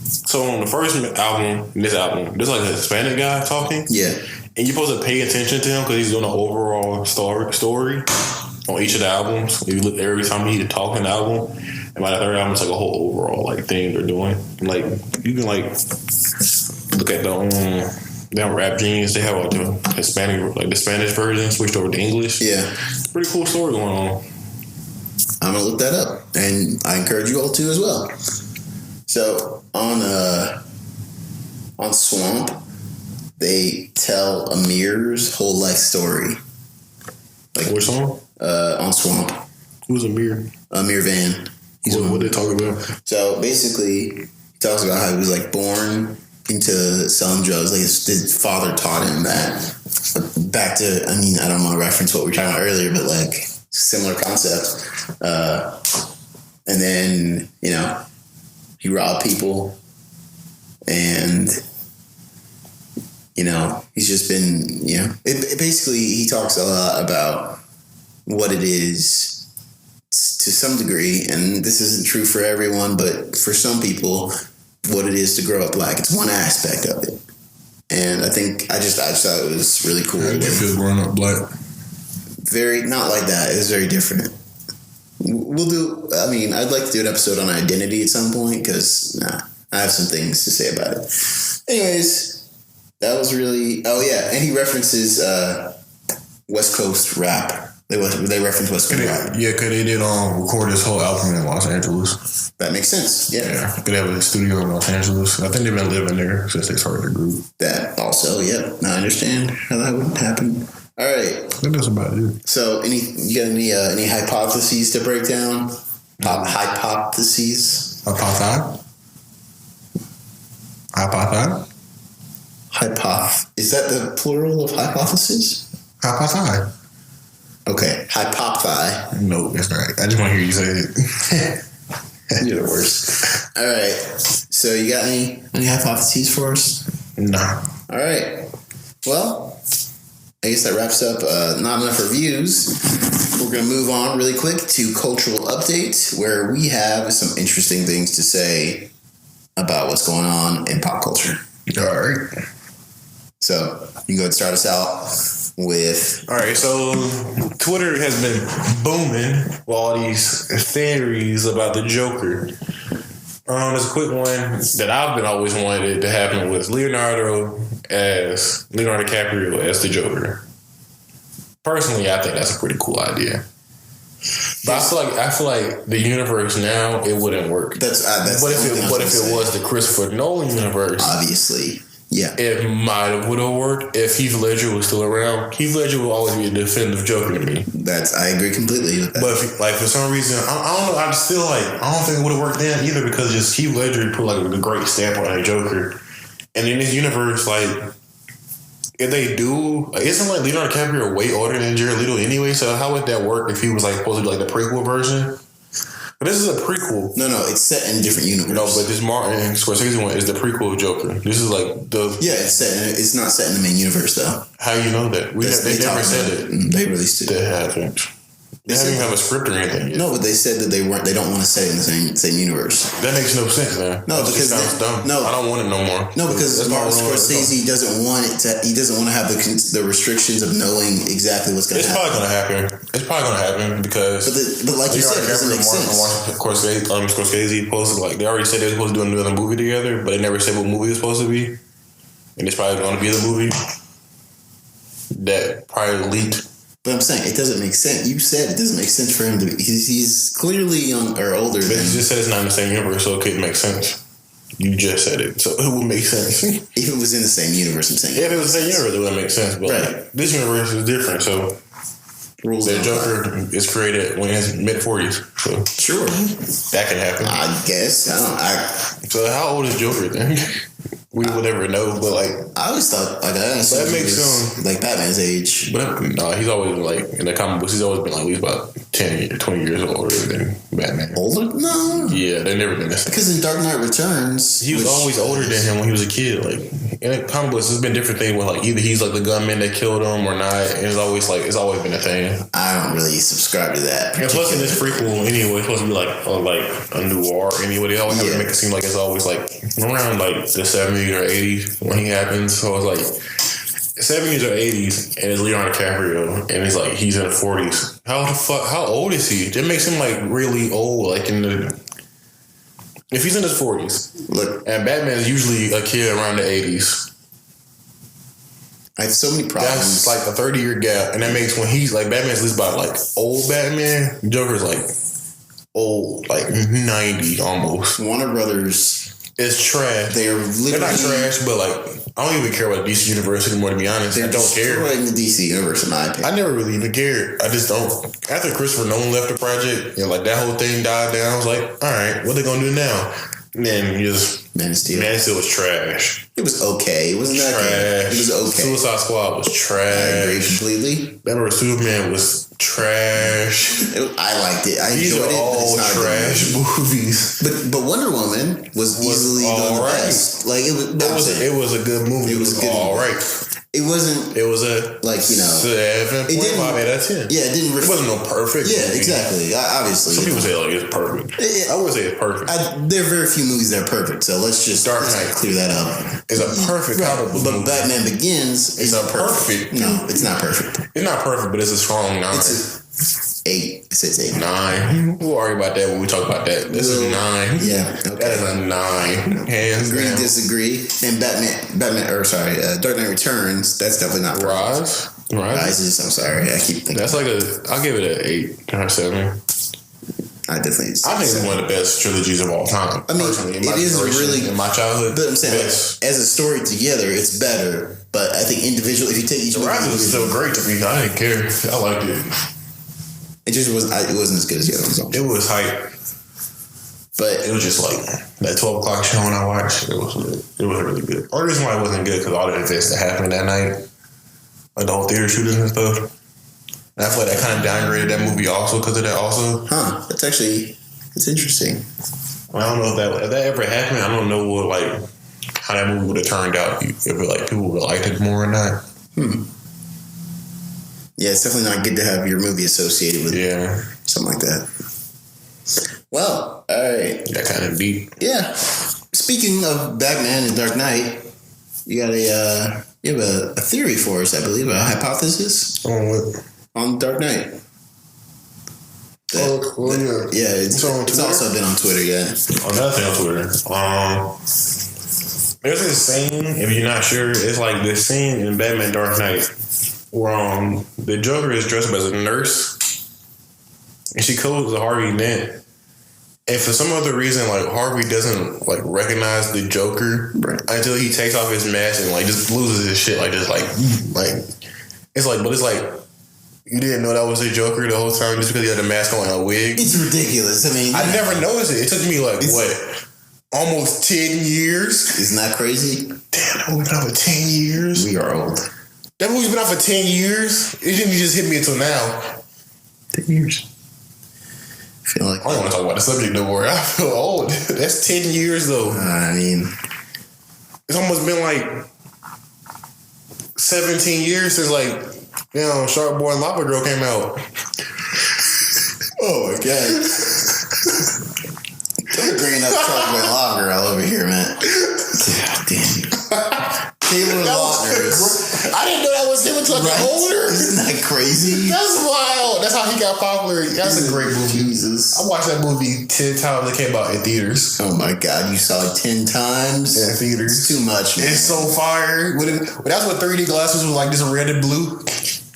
S2: So on the first album, this like a Hispanic guy talking.
S1: Yeah. And
S2: you're supposed to pay attention to him because he's doing an overall story on each of the albums. You look every time he talk in the album, and by the third album, it's like a whole overall like thing they're doing. And like you can like look at the Rap Genius. They have like the Hispanic, like the Spanish version switched over to English.
S1: Yeah,
S2: pretty cool story going on.
S1: I'm gonna look that up, and I encourage you all to as well. So on Swamp, they tell Amir's whole life story. Like
S2: which song?
S1: On Swamp.
S2: Who's Amir?
S1: Amir Van.
S2: What they talk about?
S1: So basically, he talks about how he was like born into selling drugs. Like his father taught him that. Back to, I mean, I don't want to reference what we were talking about earlier, but like similar concept. And then, you know, he robbed people, and you know, he's just been, you know, it basically, he talks a lot about what it is to some degree, and this isn't true for everyone, but for some people, what it is to grow up black. It's one aspect of it. And I think, I just thought it was really cool.
S2: How did you feel growing up black?
S1: Very, not like that. It was very different. We'll do, I mean, I'd like to do an episode on identity at some point, because, I have some things to say about it. Anyways, that was really, oh yeah, and he references West Coast rap. They reference West Coast rap.
S2: Yeah, because they did record this whole album in Los Angeles.
S1: That makes sense, yeah.
S2: They have a studio in Los Angeles. I think they've been living there since they started the group.
S1: That also, yeah, I understand how that would happen. All right.
S2: I think that's about it.
S1: So, you got any hypotheses to break down? Hypotheses? Is that the plural of hypothesis?
S2: Hypothai.
S1: Okay. Hypothai.
S2: No, that's right. I just want to hear you say it.
S1: You're the worst. All right. So you got any hypotheses for us?
S2: No.
S1: All right. Well, I guess that wraps up Not Enough Reviews. We're going to move on really quick to Cultural Update, where we have some interesting things to say about what's going on in pop culture.
S2: All right.
S1: So you can go ahead and start us out with...
S2: All right, so Twitter has been booming with all these theories about the Joker. There's a quick one that I've been always wanted to happen with Leonardo DiCaprio as the Joker. Personally, I think that's a pretty cool idea. But I feel like the universe now, it wouldn't work.
S1: That's
S2: what if it was the Christopher Nolan universe?
S1: Obviously. Yeah.
S2: It would have worked if Heath Ledger was still around. Heath Ledger will always be a definitive Joker to me.
S1: I agree completely with that.
S2: But for some reason, I don't know. I just feel like I don't think it would have worked then either, because just Heath Ledger put like a great stamp on a Joker. And in this universe, like if they do, isn't like Leonardo DiCaprio way older than Jared Leto anyway? So how would that work if he was like supposed to be like the prequel version? But this is a prequel.
S1: No, it's set in a different universe.
S2: No, but this Martin Scorsese one is the prequel of Joker. This is like the...
S1: Yeah, it's not set in the main universe, though.
S2: How you know that? They never said it.
S1: They released it.
S2: They haven't. They haven't even have a script or anything yet.
S1: No, but they said that they don't want to set it in the same universe.
S2: That makes no sense, man.
S1: No, because
S2: sounds dumb.
S1: No,
S2: I don't want it no more.
S1: No, because Martin Scorsese doesn't want it to. He doesn't want to have the restrictions of knowing exactly what's going to happen.
S2: It's probably going to happen because.
S1: But like you said, it doesn't make sense.
S2: Scorsese posted they already said they were supposed to do another movie together, but they never said what movie it was supposed to be, and it's probably going to be the movie that probably leaked.
S1: But I'm saying it doesn't make sense. You said it doesn't make sense for him to be. He's clearly young or older.
S2: But you just said it's not in the same universe, so it couldn't make sense. You just said it, so it would make sense.
S1: If it was in the same universe, I'm saying.
S2: Yeah, if it was the same universe, it wouldn't make sense. But this universe is different, so the Joker is created when he's mid-40s. So
S1: sure,
S2: that can happen.
S1: I guess.
S2: So how old is Joker then? We would never know, but
S1: I always thought that
S2: makes him
S1: like Batman's age.
S2: But no, he's always in the comic books. He's always been at least about 10, 20 years older than Batman.
S1: Older? No.
S2: Yeah, they've never been the same.
S1: Because in Dark Knight Returns,
S2: he was always older than him when he was a kid. In the comic books, there's been different things where either he's the gunman that killed him or not. And it's always been a thing.
S1: I don't really subscribe to that.
S2: And plus, in this prequel, anyway, it's supposed to be a noir anyway. They always have to make it seem like it's always around the 70s or 80s when he happens. So it's 70s or 80s, and it's Leonardo DiCaprio, and he's in the 40s. How old is he? That makes him really old. If he's in his 40s,
S1: look,
S2: and Batman is usually a kid around the 80s.
S1: I have so many problems.
S2: That's a 30-year gap, and that makes when he's Batman's at least about old Batman. Joker's old, 90 almost.
S1: Warner Brothers.
S2: It's trash. They're not trash, but I don't even care about DC Universe anymore. To be honest, I don't care.
S1: They're destroying the DC Universe, in my opinion.
S2: I never really even cared. I just don't. After Christopher Nolan left the project, that whole thing died down. I was like, all right, what they gonna do now? And then Man of Steel was trash.
S1: It was okay. It wasn't that good. It was okay.
S2: Suicide Squad was trash.
S1: I agree completely.
S2: Batman vs Superman was trash.
S1: I liked it. I
S2: These
S1: enjoyed
S2: are
S1: it.
S2: all
S1: but it's not
S2: trash movies.
S1: But Wonder Woman was easily the best.
S2: It was a good movie. It was all right.
S1: It wasn't.
S2: It was a 7.5 out of 10.
S1: Yeah, it didn't.
S2: It wasn't no perfect.
S1: Yeah,
S2: movie.
S1: Exactly. Obviously,
S2: some people say it's perfect. I would say it's perfect.
S1: There are very few movies that are perfect, so let's just
S2: Dark Knight
S1: clear that up.
S2: It's a perfect comic book movie.
S1: But Batman Begins is
S2: perfect.
S1: No, it's not perfect.
S2: It's not perfect, but it's a strong 9.
S1: It's 8. It says 8.
S2: 9. We'll worry about that when we talk about that. This is 9.
S1: Yeah, okay.
S2: That is a 9. Hands down.
S1: Disagree. And Dark Knight Returns. That's definitely not perfect. Rises. I'm sorry. I keep thinking.
S2: That's I'll give it an 8 or 7.
S1: I think it's
S2: one of the best trilogies of all time.
S1: I mean, it is really
S2: in my childhood.
S1: But I'm saying, as a story together, it's better. But I think individually, if you take each
S2: movie, Rise was still great to me. I didn't care. I liked it.
S1: It just wasn't. It wasn't as good as the other ones.
S2: It was hype, but it was just that 12 o'clock show when I watched. It was really good. Or the reason why it wasn't good because all the events that happened that night, the whole theater shootings and stuff. And I feel that kind of downgraded that movie also because of that also.
S1: Huh. It's interesting.
S2: I don't know if that ever happened. I don't know how that movie would have turned out. If people would have liked it more or not.
S1: Yeah, it's definitely not good to have your movie associated with something like that. Well, all right.
S2: That kind of deep.
S1: Yeah. Speaking of Batman and Dark Knight, you got you have a theory for us, I believe, a hypothesis on Dark Knight. It's also been on Twitter,
S2: Another thing on Twitter. There's this scene, if you're not sure, it's this scene in Batman Dark Knight where the Joker is dressed up as a nurse and she goes to Harvey Dent. And for some other reason, Harvey doesn't recognize the Joker until he takes off his mask and just loses his shit you didn't know that was the Joker the whole time just because he had a mask on and a wig.
S1: It's ridiculous. I mean,
S2: I never noticed it. It took me almost 10 years.
S1: Isn't that crazy?
S2: Damn, that movie's been out for 10 years.
S1: We are old.
S2: That movie's been out for 10 years. It didn't just hit me until now.
S1: 10 years. feel like
S2: I don't want to talk about the subject no more. I feel old. That's 10 years though.
S1: I mean,
S2: it's almost been like 17 years since like, Shark Boy and Lava Girl came out.
S1: oh my god. Don't bring up Shark Boy and Lava Girl over here, man. God damn. Taylor Lautner.
S2: I didn't know that was him until I got older.
S1: Isn't that crazy?
S2: That's wild. That's how he got popular. That's a great movie.
S1: Jesus.
S2: I watched that movie 10 times. It came out in theaters.
S1: Oh my god, you saw it 10 times?
S2: In theaters.
S1: It's too much, man.
S2: It's so fire. That's what 3D glasses was like, just red and blue.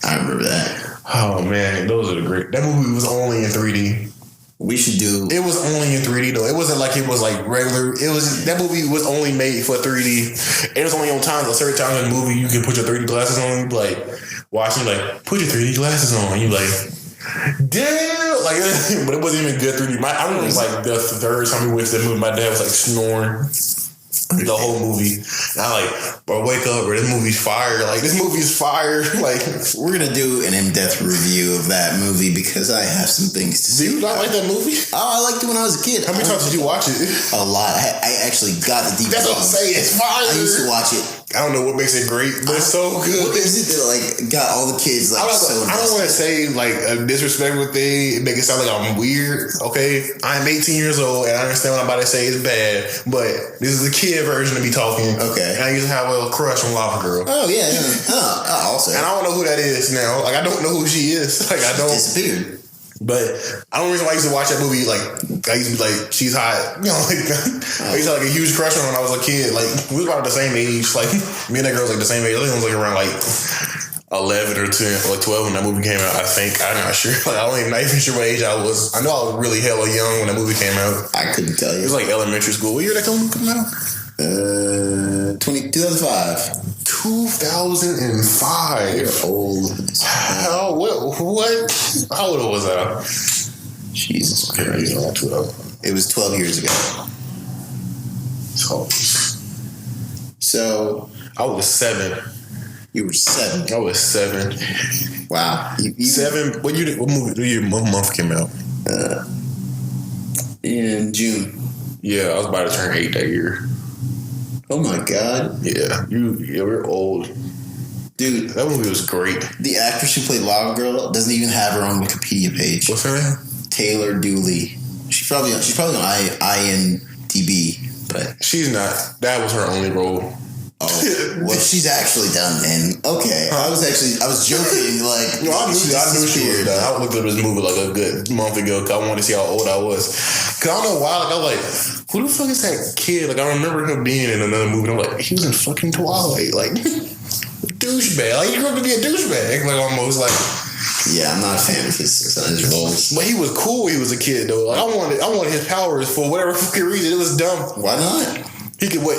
S1: I remember that.
S2: Oh man, those are the great. That movie was only in 3D.
S1: We should do.
S2: It was only in 3D though. It wasn't like it was like regular. It was that movie was only made for 3D. It was only on times. A certain time in the movie, you can put your 3D glasses on. You like watching, like put your 3D glasses on. And you like, damn, like. But it wasn't even good 3D. I remember it was like the third time we went to the movie. My dad was like snoring the whole movie. And I like, bro, wake up, bro. This movie's fire. Like this movie's fire. Like
S1: we're gonna do an in-depth review of that movie because I have some things to say.
S2: Do you not like that movie?
S1: Oh, I liked it when I was a kid.
S2: How many times did you watch it?
S1: A lot. I actually got the DVD.
S2: That's what I'm saying. It's fire.
S1: I used to watch it.
S2: I don't know what makes it great, but it's so good.
S1: What is it that like got all the kids like so invested?
S2: I don't want to say like a disrespectful thing, make it sound like I'm weird. Okay, I'm 18 years old and I understand what I'm about to say is bad, but this is the kid version of me talking.
S1: Okay,
S2: and I used to have a crush on Lava Girl.
S1: Oh yeah. Also,
S2: and I don't know who that is now. Like I don't know who she is. Like I don't.
S1: Disappeared.
S2: But I don't reason why I used to watch that movie. Like I used to be like, she's hot. Like I used to have like a huge crush on her when I was a kid. Like we was about the same age. Like me and that girl was like the same age. I think it was like around like 11 or 10 or like 12 when that movie came out. I think I'm not sure. Like I'm not even sure what age I was. I know I was really hella young when that movie came out.
S1: I couldn't tell you.
S2: It was like elementary school. What year did that come out?
S1: 2005.
S2: 2005.
S1: You're old.
S2: How? What? How old was I?
S1: Jesus Christ. It was 12 years ago. So
S2: I was 7.
S1: You were 7.
S2: I was 7.
S1: Wow. You
S2: 7. What month came out?
S1: In June.
S2: Yeah, I was about to turn 8 that year.
S1: Oh my god.
S2: Yeah, you're old. Dude, that movie was great.
S1: The actress who played Lava Girl doesn't even have her own Wikipedia page.
S2: What's her name?
S1: Taylor Dooley. She's probably on IMDb, but
S2: she's not. That was her only role.
S1: Oh, well, she's actually done then. Okay, I was joking. Like,
S2: no, I knew she was done. I looked at this movie like a good month ago because I wanted to see how old I was. Because I don't know why. Like, I was like, who the fuck is that kid? Like, I remember him being in another movie. And I'm like, he was in fucking Twilight. Like, douchebag. Like, he grew up to be a douchebag. Like, almost like.
S1: Yeah, I'm not a fan of his roles.
S2: But he was cool when he was a kid, though. Like, I wanted his powers for whatever fucking reason. It was dumb.
S1: Why not?
S2: He could wait.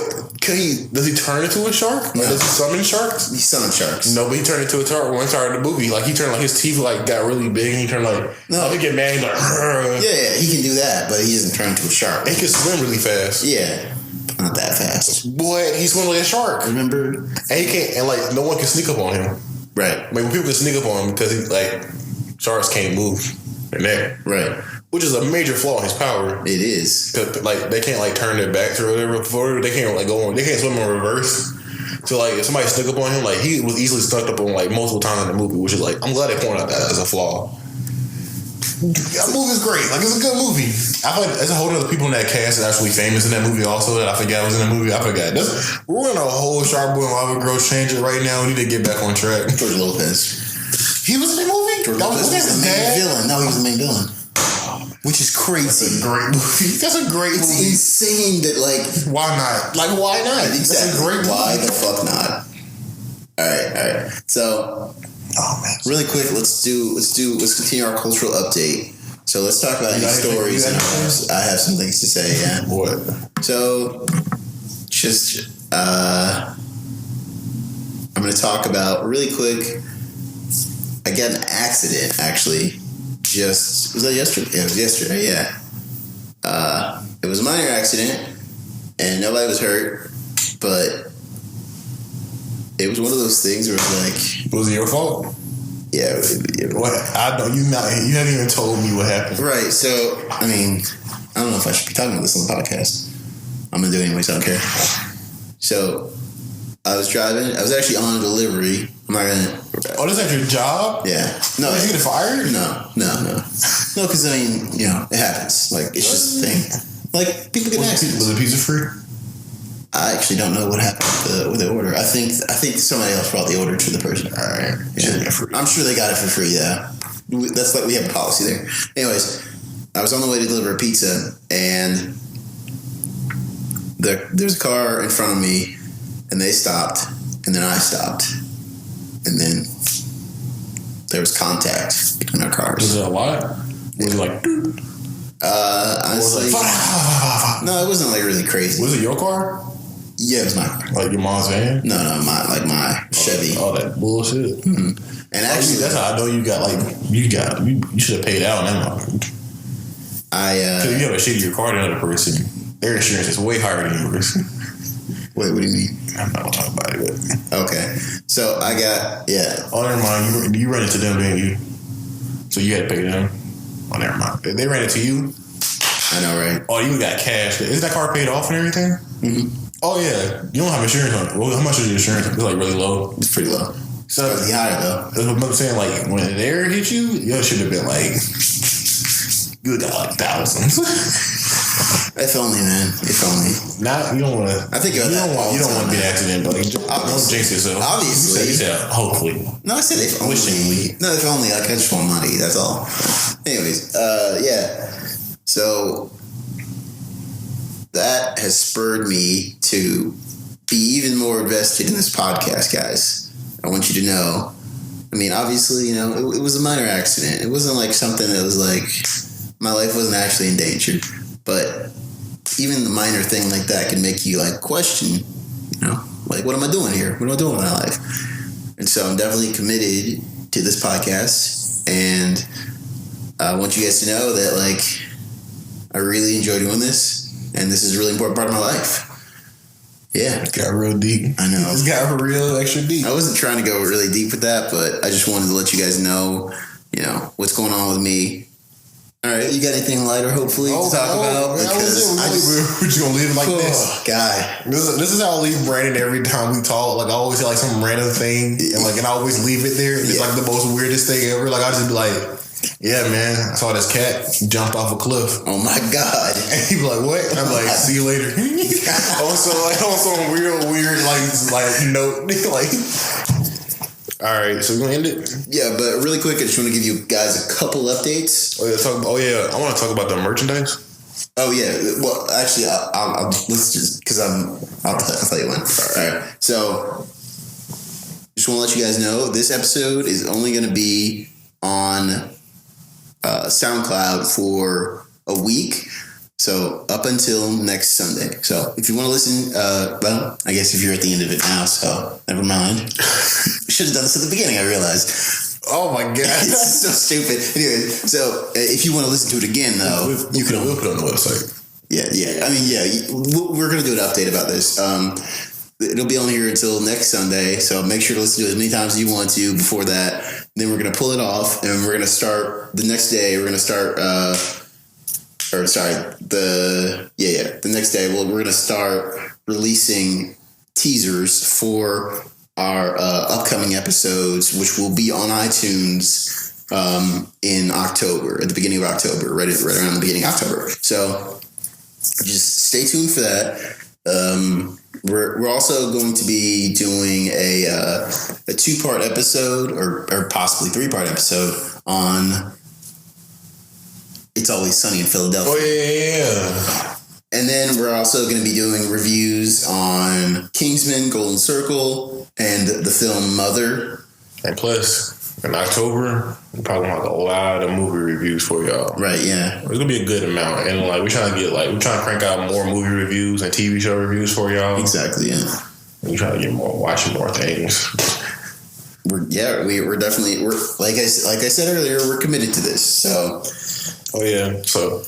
S2: Does he turn into a shark?
S1: No.
S2: Like, does he summon sharks?
S1: He summoned sharks.
S2: No, but he turned into a shark one part of the movie. Like he turned like his teeth like got really big and he turned like he get mad. He's like
S1: yeah, he can do that, but he doesn't turn into a shark.
S2: He can swim really fast.
S1: Yeah, not that fast.
S2: Boy, he swims like a shark.
S1: Remember?
S2: And he can't. And like no one can sneak up on him.
S1: Right.
S2: Like when people can sneak up on him because he like sharks can't move their neck.
S1: Right.
S2: Which is a major flaw in his power.
S1: It is.
S2: Cause like they can't like turn their backs or whatever forward. They can't like go on. They can't swim in reverse. So like if somebody snuck up on him, like he was easily snuck up on like multiple times in the movie, which is like I'm glad they pointed out that as a flaw. That movie's great. Like it's a good movie. I feel like there's a whole other people in that cast that actually famous in that movie also that I forgot was in the movie. I forgot. We're in a whole Shark Boy and Lava Girl change it right now. We need to get back on track.
S1: George Lopez.
S2: He was in the movie?
S1: George Lopez was the main villain. No, he was the main villain. Which is crazy.
S2: That's a great movie. That's a great
S1: it's
S2: movie.
S1: It's insane that like
S2: why not? Like why not?
S1: Exactly.
S2: That's a great movie.
S1: Why the fuck not? All right. So, really quick, let's continue our cultural update. So let's talk about these stories, and I have some things to say. Yeah.
S2: What?
S1: So, just I'm going to talk about really quick. I got an accident actually. Was that yesterday? Yeah, it was yesterday. Yeah. It was a minor accident, and nobody was hurt, but it was one of those things where it's like,
S2: was it your fault?
S1: Yeah.
S2: What? I know you haven't even told me what happened.
S1: Right. So I mean, I don't know if I should be talking about this on the podcast. I'm gonna do it anyways. I don't care. So I was driving. I was actually on a delivery. I'm not gonna.
S2: Oh, this is your job?
S1: Yeah. No.
S2: Did you get fired?
S1: No. No, because I mean, it happens. Like it's just a thing. Like people get accidents.
S2: Was the pizza free?
S1: I actually don't know what happened with the order. I think somebody else brought the order to the person.
S2: All right.
S1: Yeah. I'm sure they got it for free. Yeah. That's like we have a policy there. Anyways, I was on the way to deliver a pizza, and there's a car in front of me, and they stopped, and then I stopped, and then there was contact between our cars.
S2: Was it a lot? Was it like?
S1: Honestly, no, it wasn't like really crazy.
S2: Was it your car?
S1: Yeah, it was my car.
S2: Like your mom's van?
S1: No, my Chevy.
S2: All that bullshit.
S1: Mm-hmm. And actually,
S2: that's how I know you should have paid out on that one. Because you have a shittier car than another person. Their insurance is way higher than yours.
S1: Wait, what do you mean?
S2: I'm not gonna talk about it. But.
S1: Okay, so I got Oh,
S2: never mind. You ran into them, didn't you? So you had to pay them. Oh, never mind. They ran into you.
S1: I know, right?
S2: Oh, you got cash. Is that car paid off and everything?
S1: Mm-hmm.
S2: Oh yeah, you don't have insurance on it. Well, how much is your insurance? It's like really low.
S1: It's pretty low.
S2: So
S1: it's higher though.
S2: That's what I'm saying. Like when the air hit you, yours should have been like you got like thousands.
S1: If only, man. If only.
S2: Not you don't want to.
S1: I think you don't want
S2: to be an accident, but like, don't jinx yourself.
S1: Obviously,
S2: you said hopefully.
S1: No, I said if only. No, if only. Like I just want money. That's all. Anyways, yeah. So that has spurred me to be even more invested in this podcast, guys. I want you to know. I mean, obviously, it was a minor accident. It wasn't like something that was like my life wasn't actually endangered. But even the minor thing like that can make you like question, like what am I doing here? What am I doing with my life? And so I'm definitely committed to this podcast, and I want you guys to know that like I really enjoy doing this, and this is a really important part of my life. Yeah.
S2: It got real deep.
S1: I know.
S2: It's got real extra deep.
S1: I wasn't trying to go really deep with that, but I just wanted to let you guys know, what's going on with me. All right, you got anything lighter, hopefully, to talk about?
S2: We're just going to leave it like this.
S1: Guy.
S2: This is how I leave Brandon every time we talk. Like, I always say, like, some random thing, and I always leave it there. It's, like, the most weirdest thing ever. Like, I just be like, yeah, man, I saw this cat jumped off a cliff.
S1: Oh, my God.
S2: And he be like, what? And I'm like, see you later. Also, like, on some weird, like note. Like, all right, so we're going to end it?
S1: Yeah, but really quick, I just want to give you guys a couple updates.
S2: I want to talk about the merchandise.
S1: Oh, yeah. Well, actually, I'll let's just, because I'll tell you when. All right. So, just want to let you guys know, this episode is only going to be on SoundCloud for a week. So up until next Sunday. So if you want to listen, well, I guess if you're at the end of it now, so never mind. We should have done this at the beginning, I realized.
S2: Oh my God.
S1: It's so stupid. Anyway, so if you want to listen to it again, though,
S2: we'll put it on the website.
S1: Yeah. I mean, yeah, we're going to do an update about this. It'll be on here until next Sunday, so make sure to listen to it as many times as you want to before that. Then we're going to pull it off, and we're going to start the next day. We're going to start, the next day, we're going to start releasing teasers for our upcoming episodes, which will be on iTunes in October, at the beginning of October, right around the beginning of October. So just stay tuned for that. We're also going to be doing a 2-part episode or possibly 3-part episode on It's Always Sunny in Philadelphia.
S2: Oh yeah.
S1: And then we're also going to be doing reviews on Kingsman, Golden Circle, and the film Mother.
S2: And plus, in October, we're probably going to have a lot of movie reviews for y'all.
S1: Right, yeah.
S2: It's going to be a good amount. And we're trying to crank out more movie reviews and TV show reviews for y'all.
S1: Exactly, yeah.
S2: We're trying to watching more things.
S1: We're definitely, like I said earlier, we're committed to this. So,
S2: oh yeah. So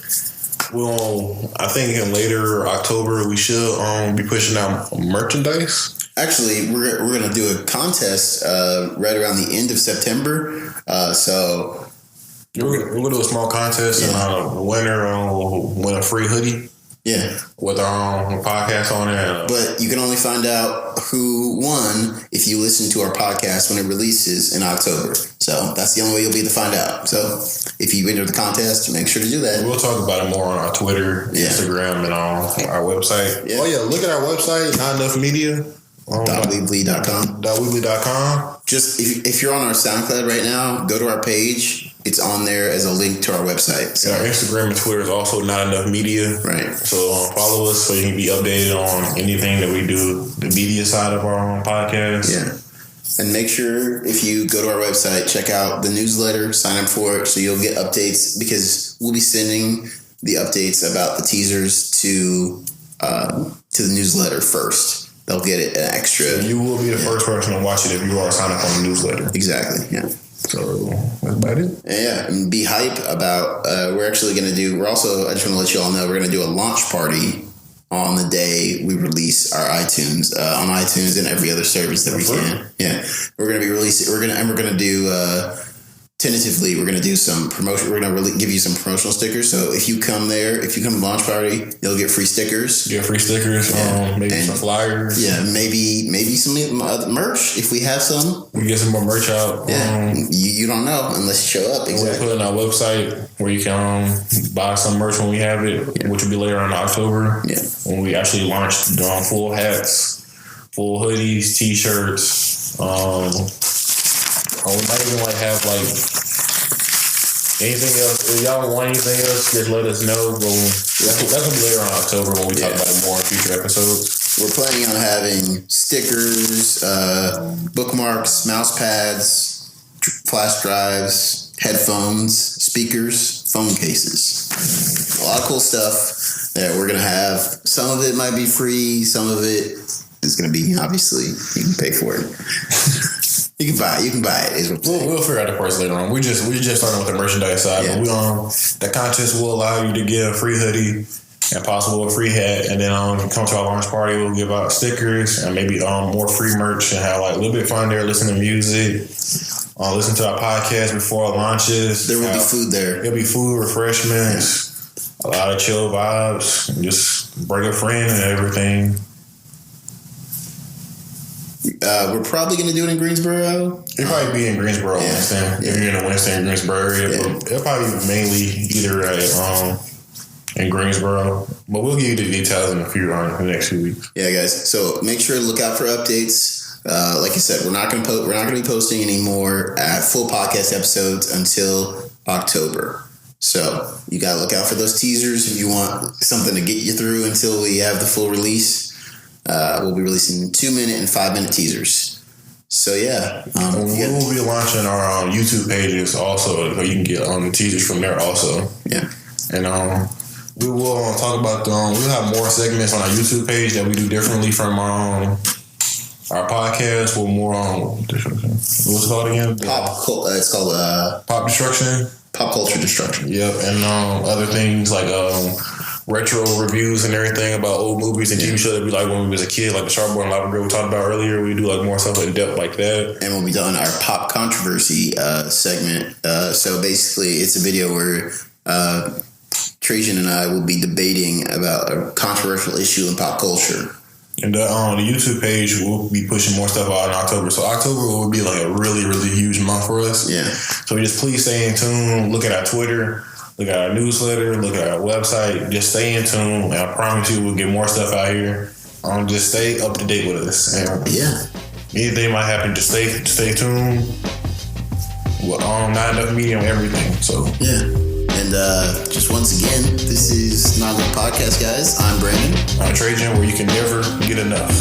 S2: I think in later October we should be pushing out merchandise.
S1: Actually, we're gonna do a contest right around the end of September. So
S2: we're gonna do a small contest, and the winner will win a free hoodie.
S1: Yeah,
S2: with our own podcast on it.
S1: But you can only find out who won if you listen to our podcast when it releases in October. So that's the only way you'll be able to find out. So if you enter the contest, make sure to do that.
S2: We'll talk about it more on our Twitter, Instagram, and on our website. Yeah. Oh yeah, look at our website, Not Enough Media.
S1: .weebly.com.
S2: .weebly.com.
S1: Just if you're on our SoundCloud right now, go to our page. It's on there as a link to our website. So
S2: our Instagram and Twitter is also Not Enough Media.
S1: Right.
S2: So follow us so you can be updated on anything that we do, the media side of our own podcast.
S1: Yeah. And make sure if you go to our website, check out the newsletter, sign up for it so you'll get updates, because we'll be sending the updates about the teasers to the newsletter first. They'll get it an extra.
S2: So you will be the first person to watch it if you are signed up on the newsletter.
S1: Exactly. Yeah.
S2: So that's about it.
S1: Yeah, and be hype about. We're actually going to do. I just want to let you all know we're going to do a launch party on the day we release our iTunes on iTunes and every other service that we can. Yeah, we're going to be releasing. We're going to do. Tentatively, we're going to do some promotion. We're going to give you some promotional stickers. So if you come there, if you come to launch party, you'll get free stickers.
S2: Yeah, free stickers. Maybe some flyers.
S1: Yeah, maybe some merch if we have some.
S2: We get some more merch out.
S1: Yeah, you don't know unless you show up.
S2: Exactly. We'll put it on our website where you can buy some merch when we have it, which will be later in October.
S1: Yeah, when
S2: we actually launch full hats, full hoodies, t-shirts. We might even have anything else. If y'all want anything else, just let us know. That's gonna be later on October when we talk about it more in future episodes.
S1: We're planning on having stickers, bookmarks, mouse pads, flash drives, headphones, speakers, phone cases. A lot of cool stuff that we're gonna have. Some of it might be free. Some of it is gonna be, obviously, you can pay for it. You can buy it.
S2: We'll figure out the price later on. We just starting with the merchandise side.
S1: Yeah.
S2: But the contest will allow you to get a free hoodie and possible a free hat, and then come to our launch party. We'll give out stickers and maybe more free merch and have a little bit of fun there. Listen to music, listen to our podcast before it launches.
S1: There will be food there.
S2: There'll be food, refreshments, a lot of chill vibes, and just bring a friend and everything.
S1: We're probably going to do it in Greensboro.
S2: It'll probably be in Greensboro, Winston. If you're in the Winston, Greensboro area. But it'll probably be mainly either in Greensboro. But we'll give you the details in the next few weeks.
S1: Yeah, guys. So make sure to look out for updates. Like I said, we're not going to be posting any more full podcast episodes until October. So you got to look out for those teasers if you want something to get you through until we have the full release. We'll be releasing 2-minute and 5-minute teasers. So yeah,
S2: we'll be launching our YouTube pages also, so you can get the teasers from there also.
S1: Yeah,
S2: and we will talk about we'll have more segments on our YouTube page that we do differently from our podcast. We're more on what's it called again?
S1: It's called
S2: Pop Destruction.
S1: Pop Culture Destruction.
S2: Yep, and other things like retro reviews and everything about old movies and TV shows that we like when we was a kid, like the Sharkboy and Lava Girl we talked about earlier. We do more stuff in depth like that.
S1: And we'll be doing our pop controversy segment. So basically, it's a video where Trajan and I will be debating about a controversial issue in pop culture.
S2: And the YouTube page, we'll be pushing more stuff out in October. So October will be a really, really huge month for us.
S1: Yeah.
S2: So just please stay in tune. Look at our Twitter. Look at our newsletter. Look at our website. Just stay in tune. And I promise you we'll get more stuff out here. Just stay up to date with us. And anything might happen, just stay tuned. Not Enough Media on everything. So
S1: And just once again, this is Not Enough Podcast, guys. I'm Brandon.
S2: I'm Trajan, where you can never get enough.